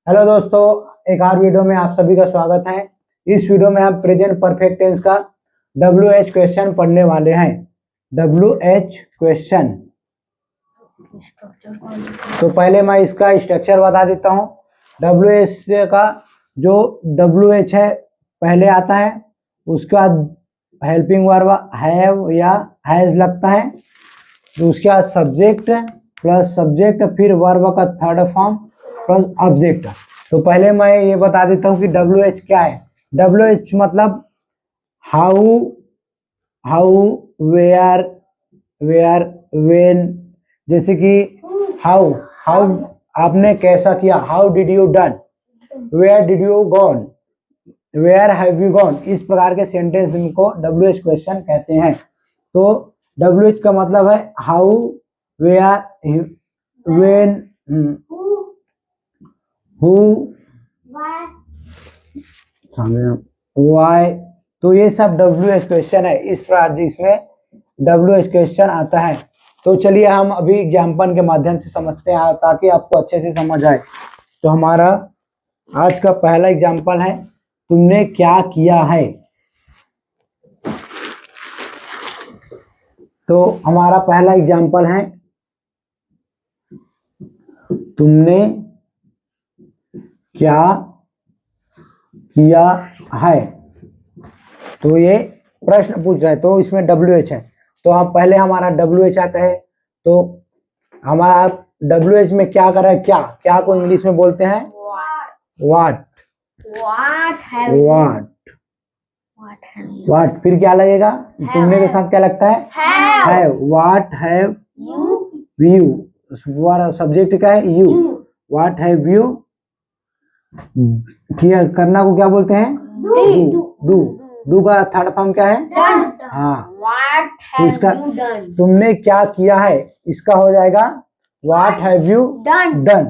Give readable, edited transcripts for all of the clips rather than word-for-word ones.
Hello दोस्तों, एक और वीडियो में आप सभी का स्वागत है। इस वीडियो में हम प्रेजेंट परफेक्ट टेंस का WH क्वेश्चन पढ़ने वाले हैं। WH question. तो पहले मैं इसका स्ट्रक्चर बता देता हूँ। WH का जो WH है पहले आता है, उसके बाद हेल्पिंग वर्ब हैव या हैज लगता है, तो उसके बाद सब्जेक्ट प्लस सब्जेक्ट, फिर वर्ब का थर्ड फॉर्म प्लस ऑब्जेक्ट। तो पहले मैं ये बता देता हूँ कि WH क्या है। WH मतलब हाउ, वेयर, व्हेन। जैसे कि हाउ आपने कैसा किया, how did you done, where did you gone, where have you gone. इस प्रकार के सेंटेंस को WH क्वेश्चन कहते हैं। तो WH का मतलब है how, where, when, who, why. तो ये सब WH क्वेश्चन है। इस प्रकार इसमें WH क्वेश्चन आता है। तो चलिए हम अभी एग्जाम्पल के माध्यम से समझते हैं ताकि आपको अच्छे से समझ आए। तो हमारा आज का पहला एग्जाम्पल है, तुमने क्या किया है। तो हमारा पहला एग्जाम्पल है, तुमने क्या किया है। तो ये प्रश्न पूछ रहा है, तो इसमें WH है। तो हम पहले हमारा WH आता है। तो हमारा WH में क्या कर रहा है, क्या को इंग्लिश में बोलते हैं व्हाट। फिर क्या लगेगा, तुमने के साथ क्या लगता है have. What have you, subject क्या है यू। व्हाट हैव यू किया, करना को क्या बोलते हैं डू का थर्ड फॉर्म क्या है हाँ। तो इसका तुमने क्या किया है, इसका हो जाएगा व्हाट हैव यू डन।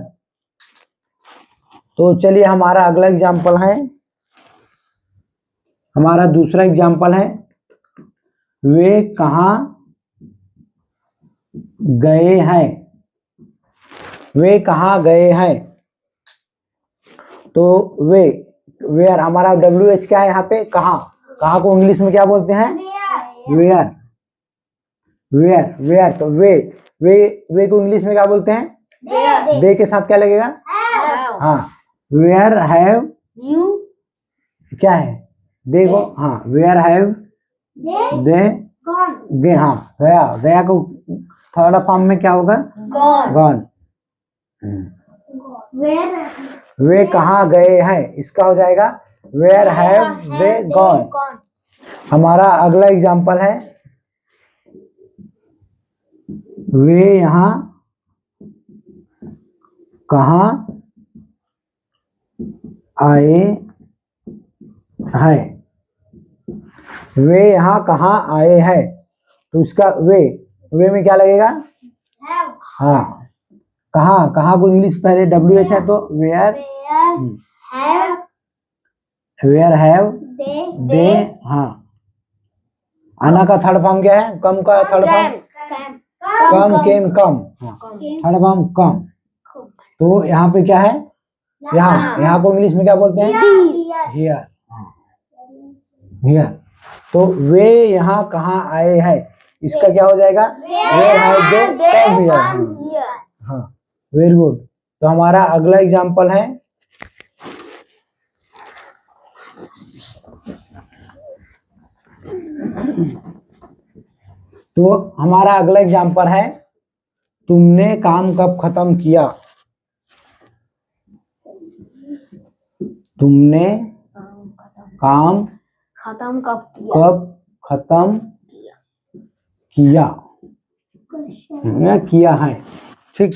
तो चलिए हमारा अगला एग्जाम्पल है, हमारा दूसरा एग्जाम्पल है, वे कहाँ गए हैं। वे कहाँ गए हैं। तो वेयर हमारा WH क्या है यहाँ पे, कहाँ को इंग्लिश में क्या बोलते हैं वेयर। तो वे को इंग्लिश में क्या बोलते हैं दे के साथ क्या लगेगा हाँ। वेयर हैव यू क्या है दे को हाँ, वेयर हैव दे हाँ, गया को थर्ड फॉर्म में क्या होगा गॉन। वे कहाँ गए हैं, इसका हो जाएगा वेयर हैव दे गॉन। हमारा अगला एग्जाम्पल है, वे यहाँ कहाँ आए हैं। वे यहाँ कहाँ आए हैं। तो इसका वे में क्या लगेगा हाँ, कहाँ को इंग्लिश पहले WH है, तो वेयर हैव दे हाँ। आना का थर्ड फॉर्म क्या है, कम का थर्ड फॉर्म केम थर्ड फॉर्म कम। तो यहाँ पे क्या है, यहाँ को इंग्लिश में क्या बोलते हैं हियर। तो वे यहाँ कहाँ आए हैं, इसका क्या हो जाएगा where have they come here हाँ। Very good. तो हमारा अगला एग्जाम्पल है, तो हमारा अगला एग्जाम्पल है, तुमने काम कब खत्म किया। तुमने काम कब खत्म किया है। ठीक।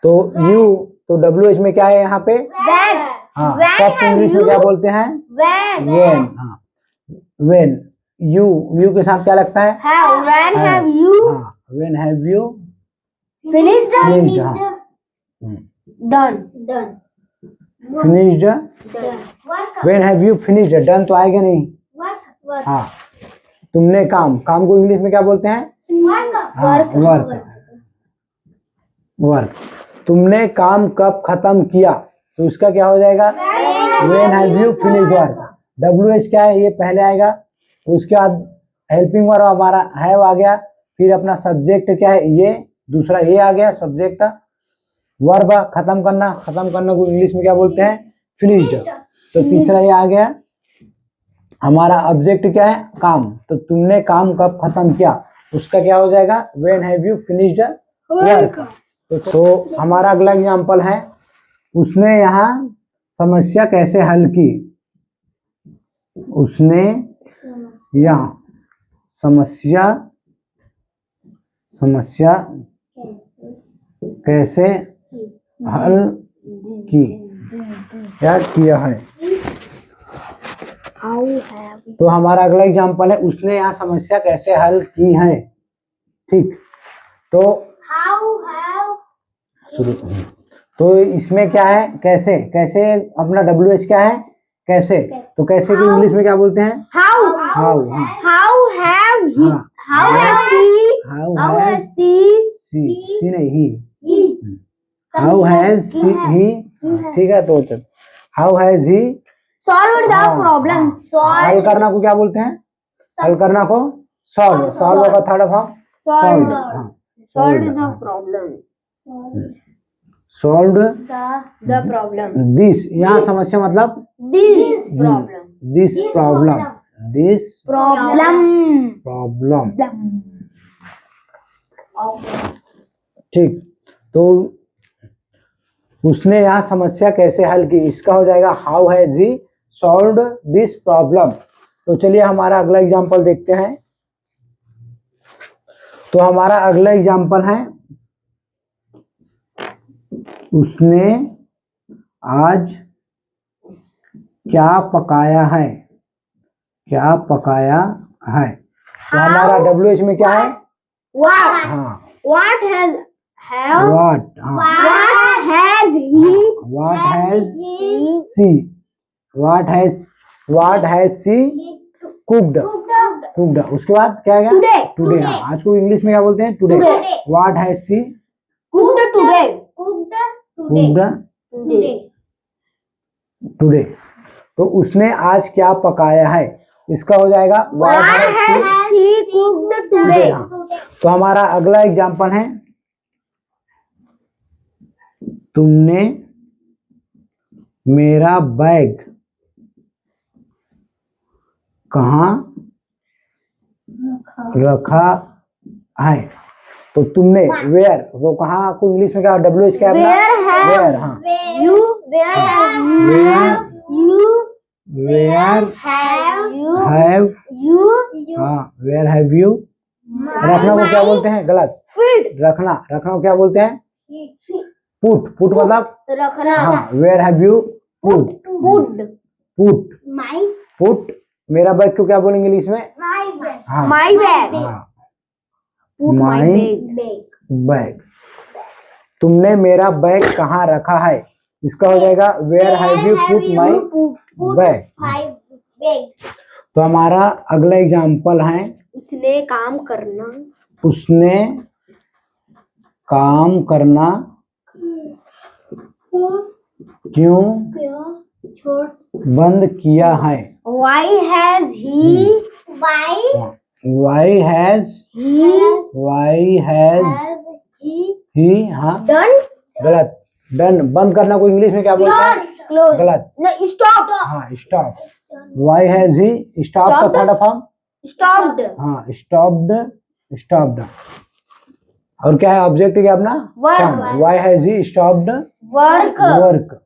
तो यू, तो WH में क्या है यहाँ पे हाँ, कब इंग्लिश में क्या बोलते हैं व्हेन हाँ। व्हेन यू के साथ क्या लगता है व्हेन हैव यू फिनिश्ड हाँ finished. When have you finished, done तो आएगा नहीं हाँ। तुमने काम को इंग्लिश में क्या बोलते हैं वर्क। तुमने काम कब खत्म किया, तो उसका क्या हो जाएगा, when have you finished work. WH क्या है, ये पहले आएगा, उसके बाद हेल्पिंग वर्ब हमारा हैव आ गया, फिर अपना सब्जेक्ट क्या है, ये दूसरा ये आ गया सब्जेक्ट, वर्ब खत्म करना को इंग्लिश में क्या बोलते हैं, फिनिश्ड। तो तीसरा ये आ गया हमारा ऑब्जेक्ट क्या है, काम। तो तुमने काम कब खत्म किया, उसका क्या हो जाएगा, when have you finished work. तो हमारा अगला एग्जांपल है, उसने यहाँ समस्या कैसे हल की। उसने यहाँ समस्या कैसे हल की या किया है। तो हमारा अगला एग्जांपल है, उसने यहाँ समस्या कैसे हल की है। ठीक, तो शुरू। तो इसमें क्या है, कैसे, कैसे अपना WH क्या है, कैसे। तो कैसे की इंग्लिश में क्या बोलते हैं, हाउ हैज ही, ठीक है। तो how has he solve the problem. हल करना को क्या बोलते हैं, हल करना को सॉल्व, सॉल्व का third form solve, solve the problem, solve the problem. This, यहाँ समस्या मतलब दिस प्रॉब्लम, ठीक। तो उसने यहाँ समस्या कैसे हल की, इसका हो जाएगा how has he solved this problem. तो चलिए हमारा अगला एग्जांपल देखते हैं। तो हमारा अगला एग्जांपल है, उसने आज क्या पकाया है, क्या पकाया है। तो हमारा WH में क्या है, व्हाट, हाँ व्हाट हैज व्हाट, हाँ what has he what has she cooked. उसके बाद क्या आएगा, टुडे। हाँ, आज को इंग्लिश में क्या बोलते हैं, today. What has she cooked today. तो उसने आज क्या पकाया है, इसका हो जाएगा what has she cooked today. तो हमारा अगला एग्जांपल है, तुमने मेरा बैग कहाँ रखा है। तो तुमने वेयर, वो कहाँ को इंग्लिश में क्या, WH क्या है, वेयर, हाँ वेयर हैव यू। रखना को क्या बोलते हैं, गलत, रखना को क्या बोलते हैं, पुट मतलब रखना। हाँ, वेयर हैव यू पुट। मेरा बैग को क्या बोलेंगे इंग्लिश में, माय बैग, माय बैग। तुमने मेरा बैग कहाँ रखा है, इसका हो जाएगा where have you put my bag. तो हमारा अगला एग्जांपल है, उसने काम करना क्यों बंद किया है। Why has he, हाँ done, गलत, डन। बंद करना को इंग्लिश में क्या बोलते हैं, गलत, stop, हाँ stop. Why has he stop का थर्ड फॉर्म stopped, हाँ स्टॉप्ड। और क्या है ऑब्जेक्ट क्या अपना, work. Why has he stopped work.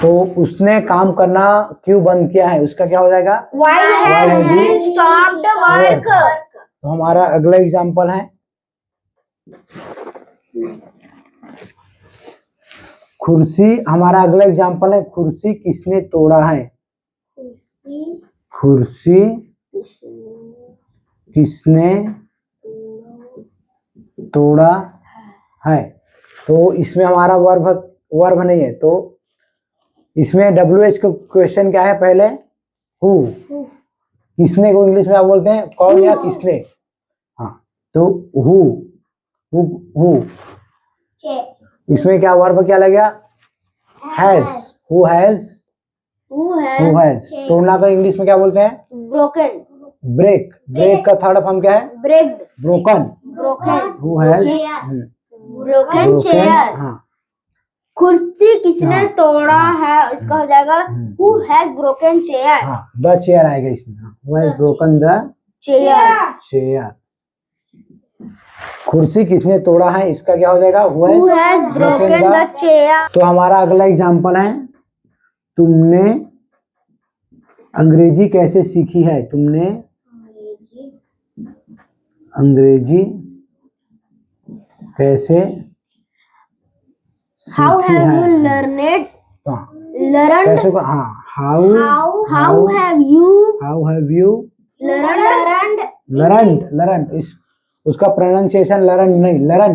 तो उसने काम करना क्यों बंद किया है, उसका क्या हो जाएगा, Why has he stopped work। तो हमारा अगला एग्जांपल है, कुर्सी। हमारा अगला एग्जांपल है, कुर्सी किसने तोड़ा है। कुर्सी किसने तोड़ा है। तो इसमें हमारा वर्ब नहीं है, तो इसमें WH का क्वेश्चन क्या है, पहले हु। किसने को इंग्लिश में आप बोलते हैं कौन या किसने, हाँ तो हु। इसमें क्या वर्ब क्या लग गया, has, who has, Who who has has. तोड़ना को इंग्लिश में क्या बोलते हैं? broken? ब्रेक, ब्रेक का थर्ड फॉर्म क्या है? Breaked. Broken. Broken. Who has Broken chair. हाँ, कुर्सी किसने हाँ, तोड़ा है, इसका हो जाएगा Who has broken chair? हाँ, द चेयर आएगा इसमें। Who has broken the Chair. Chair. कुर्सी किसने तोड़ा है, इसका क्या हो जाएगा? Who has broken the chair? तो हमारा अगला एग्जाम्पल है, तुमने अंग्रेजी कैसे सीखी है? तुमने अंग्रेजी कैसे How सीखी have you है? learned? हाँ, Learned. कैसे को? हाँ, how How have you learned? Learn, इस उसका प्रोनाउंसिएशन लर्न नहीं, learn.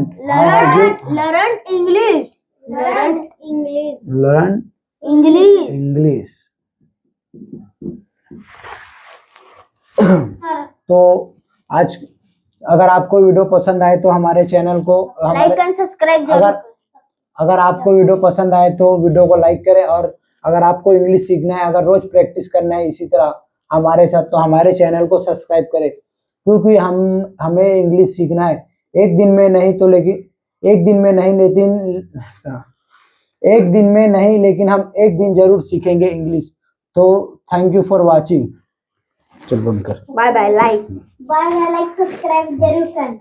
Learned English. Learned English. Learn English. English. तो आज अगर आपको वीडियो पसंद आए तो हमारे चैनल को Like and subscribe जरूर। अगर आपको वीडियो पसंद आए तो वीडियो को लाइक करें, और अगर आपको इंग्लिश सीखना है, अगर रोज प्रैक्टिस करना है इसी तरह हमारे साथ, तो हमारे चैनल को सब्सक्राइब करें, क्योंकि हमें इंग्लिश सीखना है। एक दिन में नहीं लेकिन हम एक दिन जरूर सीखेंगे इंग्लिश। तो थैंक यू फॉर वाचिंग। चल बंद कर। बाय बाय, लाइक सब्सक्राइब जरूर करना।